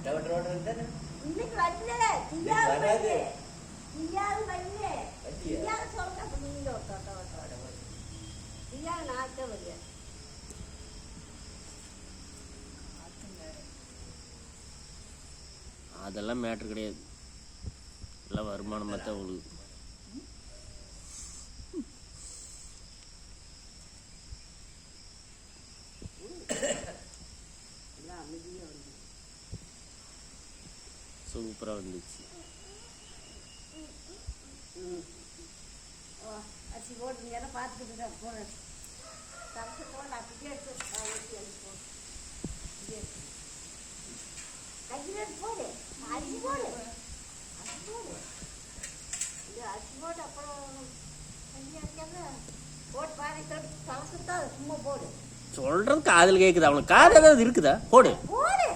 இன்னைக்கு வரல தியாது வரல தியாது வரல தியாது சொல்ற நீங்க ஒட்டோட தியாது நாட்ட வரல அதெல்லாம் மேட்ரு கிடையாது. எல்லாம் வருமானமாக தான் உங்களுக்கு. சூப்பராக வந்துச்சு. அரிசி போட்டு எல்லாம் பார்த்துக்கிட்டு தான் போகிறேன். தரத்தை போட அப்படியே எடுத்து கையில் போடு அரிசி போடு அரிசி போடு இது அரிசி போட்டு அப்புறம் கஞ்சி அரைக்காத போட்டு பானை தொட்டு தவசத்தான் சும்மா போடு. சொல்றது காதல் கேட்குது. அவனுக்கு காதல் ஏதாவது இருக்குதா? போடு போடு